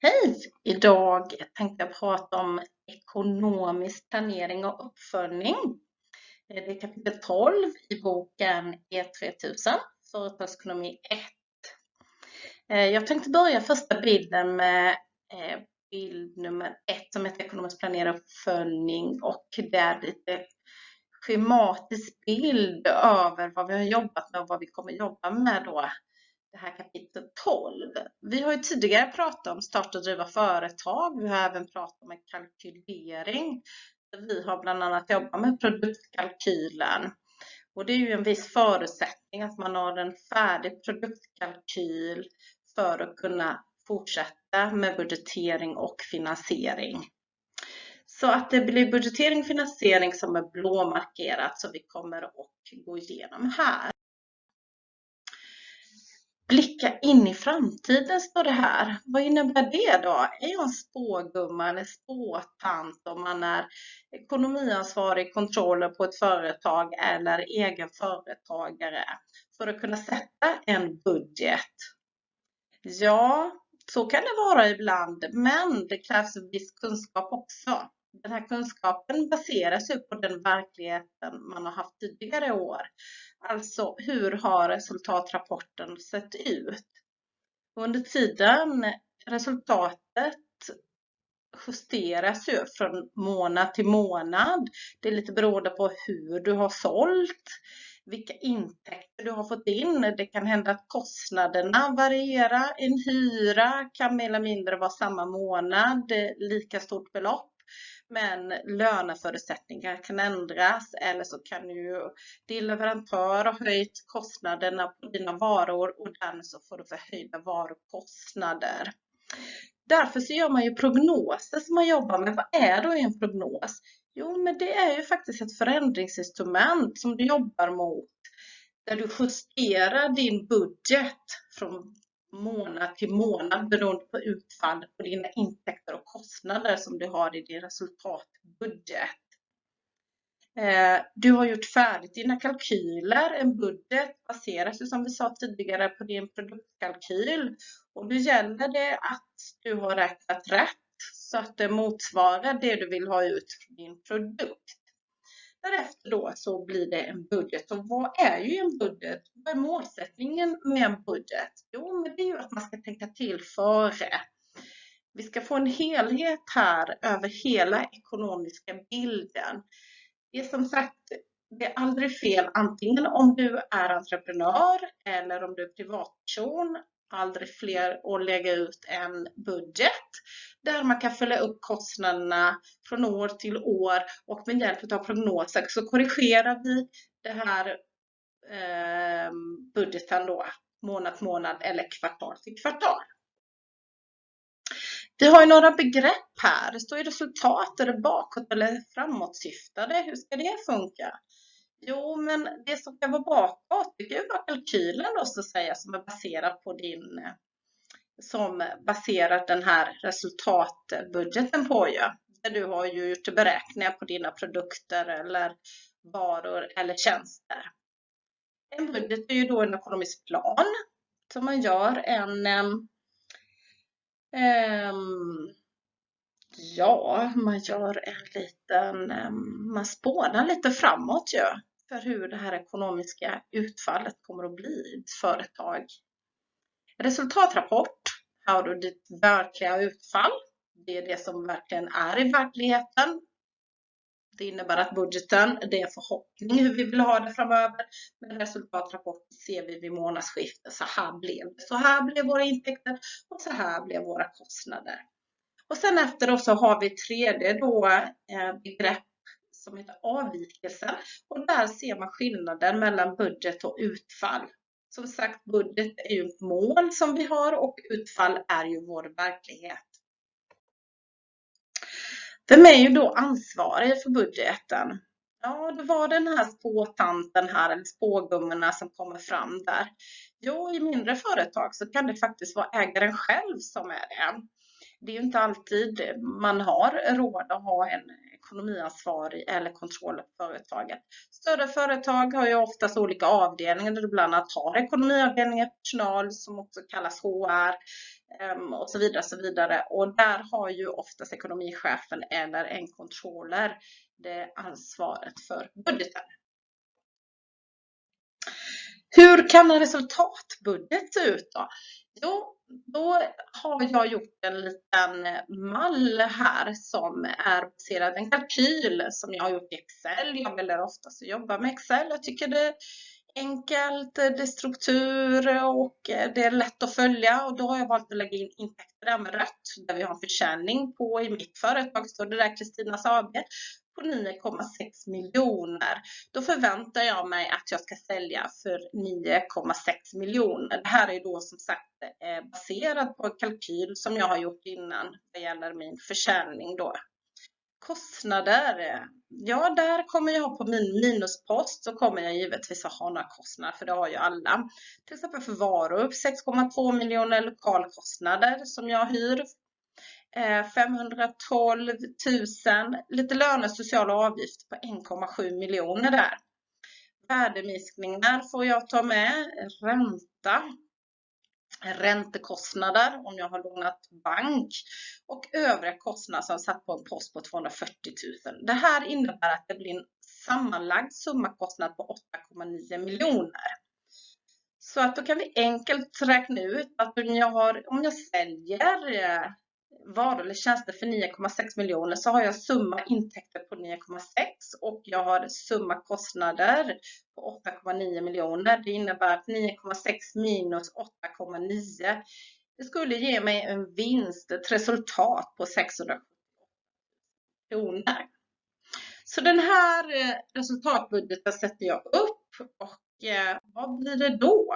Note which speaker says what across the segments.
Speaker 1: Hej! Idag tänkte jag prata om ekonomisk planering och uppföljning. Det är kapitel 12 i boken E3000, Företagsekonomi 1. Jag tänkte börja första bilden med bild nummer 1 som heter ekonomisk planering och uppföljning, och det är lite schematisk bild över vad vi har jobbat med och vad vi kommer jobba med då. Det här kapitel 12. Vi har ju tidigare pratat om start och driva företag. Vi har även pratat om en kalkylering. Vi har bland annat jobbat med produktkalkylen. Och det är ju en viss förutsättning att man har en färdig produktkalkyl för att kunna fortsätta med budgetering och finansiering. Så att det blir budgetering och finansiering som är blåmarkerat, så vi kommer att gå igenom här. Blicka in i framtiden står det här. Vad innebär det då? Är jag en spågumma eller spåtant om man är ekonomiansvarig controller på ett företag eller egen företagare för att kunna sätta en budget? Ja, så kan det vara ibland, men det krävs en viss kunskap också. Den här kunskapen baseras ju på den verkligheten man har haft tidigare år. Alltså, hur har resultatrapporten sett ut? Under tiden resultatet justeras ju från månad till månad. Det är lite beroende på hur du har sålt, vilka intäkter du har fått in. Det kan hända att kostnaderna varierar. En hyra kan mer eller mindre vara samma månad, lika stort belopp. Men löneförutsättningar kan ändras, eller så kan ju din leverantör ha höjt kostnaderna på dina varor och därmed så får du förhöjda varukostnader. Därför så gör man ju prognoser som man jobbar med. Vad är då en prognos? Jo, men det är ju faktiskt ett förändringsinstrument som du jobbar mot, där du justerar din budget från månad till månad beroende på utfall på dina intäkter och kostnader som du har i din resultatbudget. Du har gjort färdigt dina kalkyler. En budget baseras ju som vi sa tidigare på din produktkalkyl, och då gäller det att du har räknat rätt så att det motsvarar det du vill ha ut från din produkt. Därefter då så blir det en budget. Och vad är ju en budget? Vad är målsättningen med en budget? Jo, men det är ju att man ska tänka till före. Vi ska få en helhet här över hela ekonomiska bilden. Det är som sagt, det är aldrig fel, antingen om du är entreprenör eller om du är privatperson. Aldrig fler att lägga ut en budget där man kan följa upp kostnaderna från år till år, och med hjälp av prognoser så korrigerar vi det här budgeten då månad till månad eller kvartal till kvartal. Vi har ju några begrepp här. Det står ju resultat, är det bakåt eller framåtsyftade? Hur ska det funka? Jo, men det som kan vara bakåt, det kan ju vara kalkylen då, så att säga, som är baserad på som baserar den här resultatbudgeten på ju. Där du har ju gjort beräkningar på dina produkter eller varor eller tjänster. En budget är ju då en ekonomisk plan som man gör man spånar lite framåt ju, för hur det här ekonomiska utfallet kommer att bli i ett företag. Resultatrapport har du ditt verkliga utfall. Det är det som verkligen är i verkligheten. Det innebär att budgeten, det är förhoppning hur vi vill ha det framöver. Men resultatrapport ser vi vid månadsskiftet. Så här blev det. Så här blev våra intäkter och så här blev våra kostnader. Och sen efter då så har vi tredje begrepp som heter avvikelse. Och där ser man skillnaden mellan budget och utfall. Som sagt, budget är ju ett mål som vi har och utfall är ju vår verklighet. Vem är ju då ansvarig för budgeten? Ja, det var den här spåtanten här, eller spågummorna som kommer fram där. Jo, i mindre företag så kan det faktiskt vara ägaren själv som är det. Det är ju inte alltid man har råd att ha en ekonomiansvarig eller kontroll på företaget. Större företag har ju oftast olika avdelningar där du bland annat har ekonomiavdelningar, personal som också kallas HR. och så vidare, så vidare. Och där har ju oftast ekonomichefen eller en controller det ansvaret för budgeten. Hur kan en resultatbudget se ut då? Jo, då har jag gjort en liten mall här som är baserad på en kalkyl som jag har gjort i Excel. Jag väljer oftast att jobba med Excel. Jag tycker det är enkelt, det är struktur och det är lätt att följa. Och då har jag valt att lägga in intäkter där med rött, där vi har en försäljning på i mitt företag, står det där Kristinas AB, på 9,6 miljoner. Då förväntar jag mig att jag ska sälja för 9,6 miljoner. Det här är då som sagt baserat på en kalkyl som jag har gjort innan vad gäller min försäljning då. Kostnader, ja där kommer jag på min minuspost, så kommer jag givetvis att ha några kostnader, för det har ju alla. Till exempel för varor, 6,2 miljoner, lokalkostnader som jag hyr, 512 000, lite löner, sociala avgifter på 1,7 miljoner där. Värdeminskningar får jag ta med, räntekostnader om jag har lånat bank och övriga kostnader som satt på en post på 240 000. Det här innebär att det blir en sammanlagd summakostnad på 8,9 miljoner. Så att då kan vi enkelt räkna ut att om jag säljer varor eller tjänster för 9,6 miljoner så har jag summa intäkter på 9,6 och jag har summa kostnader på 8,9 miljoner. Det innebär att 9,6 minus 8,9 det skulle ge mig en vinst, ett resultat på 600 kronor. Så den här resultatbudgeten sätter jag upp och vad blir det då?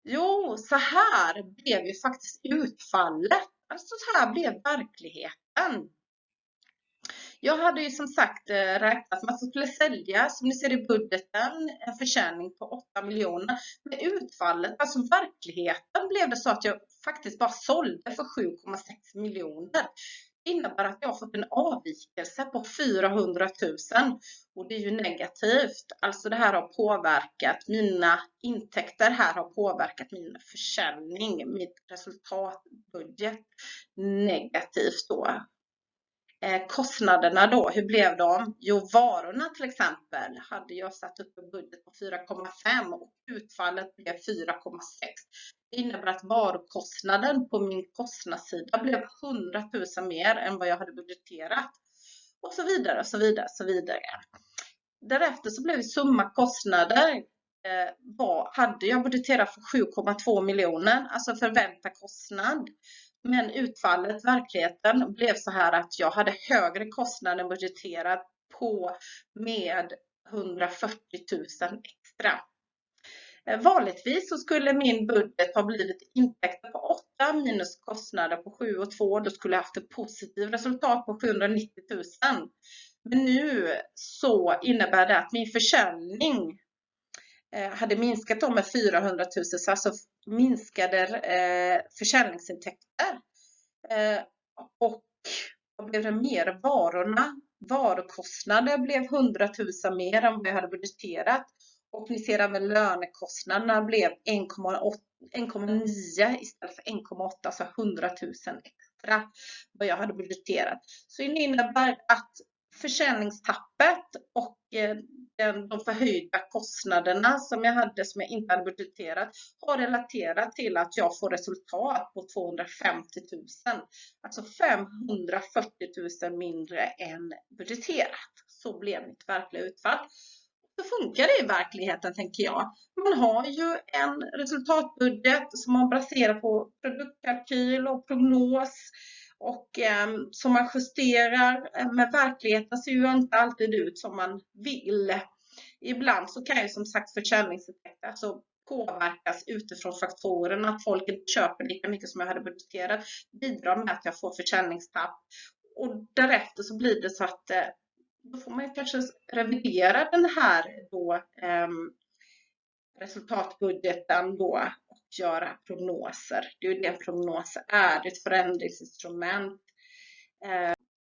Speaker 1: Jo, så här blev ju faktiskt utfallet. Alltså så här blev verkligheten. Jag hade ju som sagt räknat med att jag skulle sälja, som ni ser i budgeten, en försäljning på 8 miljoner. Men utfallet, alltså verkligheten, blev det så att jag faktiskt bara sålde för 7,6 miljoner. Det innebär att jag har fått en avvikelse på 400 000 och det är ju negativt. Alltså det här har påverkat mina intäkter, här har påverkat min försäljning, mitt resultatbudget negativt då. Kostnaderna då, hur blev de? Jo, varorna till exempel hade jag satt upp en budget på 4,5 och utfallet blev 4,6. Det innebär att varukostnaden på min kostnadssida blev 100 000 mer än vad jag hade budgeterat. Och så vidare och så vidare och så vidare. Därefter så blev summa kostnader. Hade jag budgeterat för 7,2 miljoner, alltså förväntad kostnad. Men utfallet, verkligheten, blev så här att jag hade högre kostnad än budgeterat på med 140 000 extra. Vanligtvis så skulle min budget ha blivit intäkter på 8 minus kostnader på 7 och 2. Då skulle jag haft ett positivt resultat på 790 000. Men nu så innebär det att min försäljning hade minskat med 400 000, så alltså minskade försäljningsintäkter. Och vad blev det mer? Varukostnader blev 100 000 mer än vad jag hade budgeterat. Och ni ser även lönekostnaderna blev 1,9 istället för 1,8, så 100 000 extra vad jag hade budgeterat. Så det innebär att försäljningstappet och de förhöjda kostnaderna som jag inte hade budgeterat har relaterat till att jag får resultat på 250 000. Alltså 540 000 mindre än budgeterat. Så blev mitt verkliga utfall. Så funkar det i verkligheten, tänker jag. Man har ju en resultatbudget som man baserar på produktkalkyl och prognos och som man justerar. Men verkligheten ser ju inte alltid ut som man vill. Ibland så kan ju som sagt försäljningseffekter alltså påverkas utifrån faktorerna, att folk inte köper lika mycket som jag hade budgeterat, bidrar med att jag får försäljningstapp. Och därefter så blir det så att då får man kanske revidera den här då, resultatbudgeten då och göra prognoser. Det är ju det en prognos är, ett förändringsinstrument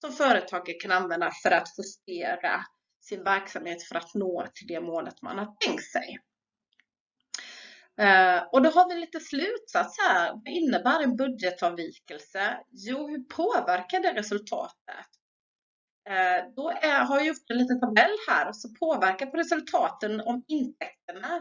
Speaker 1: som företaget kan använda för att justera sin verksamhet för att nå till det målet man har tänkt sig. Och då har vi lite slutsats här. Vad innebär en budgetavvikelse? Jo, hur påverkar det resultatet? Har jag gjort en liten tabell här och så påverkar på resultaten om intäkterna.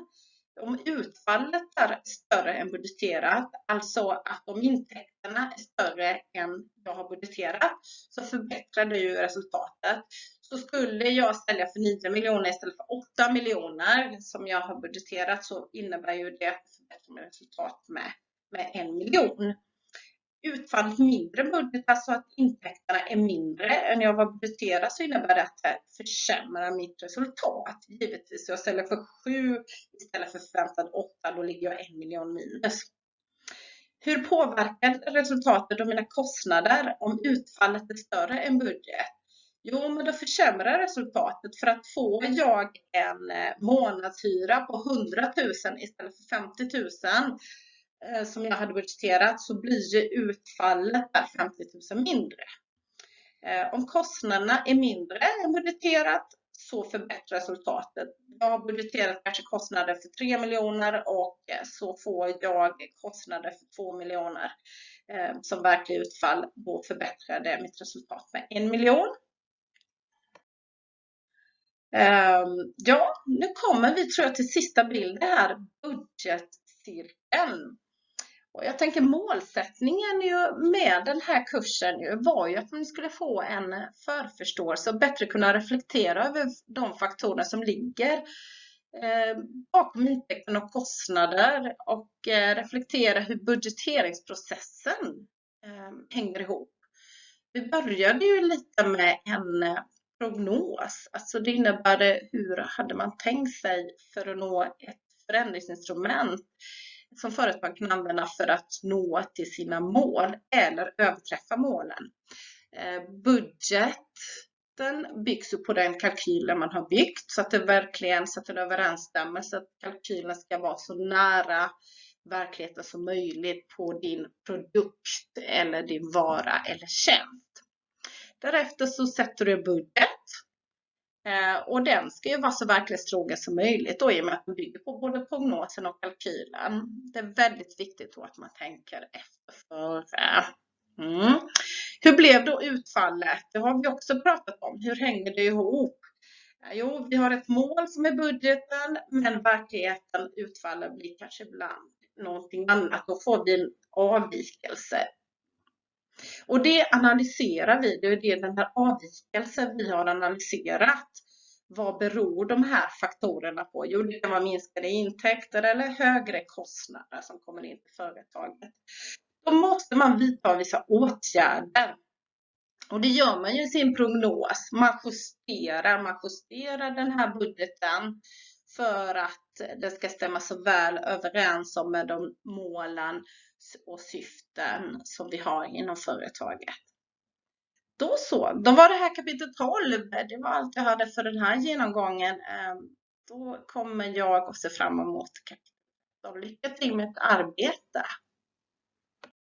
Speaker 1: Om utfallet är större än budgeterat, alltså att om intäkterna är större än jag har budgeterat, så förbättrar det ju resultatet. Så skulle jag sälja för 9 miljoner istället för 8 miljoner som jag har budgeterat, så innebär ju det förbättrar resultat med 1 miljon. Utfallet mindre budget, alltså att intäkterna är mindre än jag var budgeterat, så innebär det att det försämrar mitt resultat. Givetvis, jag säljer för 7 istället för förväntad 8, då ligger jag 1 miljon minus. Hur påverkar resultatet och mina kostnader om utfallet är större än budget? Jo, men då försämrar resultatet. För att få jag en månadshyra på 100 000 istället för 50 000 som jag hade budgeterat, så blir ju utfallet 50 000 mindre. Om kostnaderna är mindre än budgeterat, så förbättrar resultatet. Jag har budgeterat kanske kostnader för 3 miljoner och så får jag kostnader för 2 miljoner som verklig utfall. Då förbättrar det mitt resultat med 1 miljon. Ja, nu kommer vi, tror jag, till sista bilden här, budgetcirkeln. Och jag tänker målsättningen ju med den här kursen ju var ju att man skulle få en förförståelse och bättre kunna reflektera över de faktorer som ligger bakom intäkter och kostnader och reflektera hur budgeteringsprocessen hänger ihop. Vi började ju lite med en prognos, alltså det innebär hur hade man tänkt sig för att nå ett förändringsinstrument som företag kan använda för att nå till sina mål eller överträffa målen. Budgeten byggs på den kalkylen man har byggt, så att det verkligen sätter överensstämmer, så att kalkylen ska vara så nära verkligheten som möjligt på din produkt eller din vara eller tjänst. Därefter så sätter du budget. Och den ska ju vara så verklighetstrogen som möjligt då, i och med att den bygger på både prognosen och kalkylen. Det är väldigt viktigt då att man tänker efter före. Hur blev då utfallet? Det har vi också pratat om. Hur hänger det ihop? Jo, vi har ett mål som är budgeten, men verkligheten, utfallet blir kanske ibland någonting annat. Då får vi en avvikelse. Och det analyserar vi, det är det, den här avvikelsen vi har analyserat. Vad beror de här faktorerna på? Jo, det kan vara minskade intäkter eller högre kostnader som kommer in till företaget. Då måste man vidta vissa åtgärder. Och det gör man ju i sin prognos. Man justerar den här budgeten för att det ska stämma så väl överens med de målen och syften som vi har inom företaget. Då var det här kapitel 12. Det var allt jag hade för den här genomgången. Då kommer jag att se fram emot kapitel 13. Lycka till med ett arbete!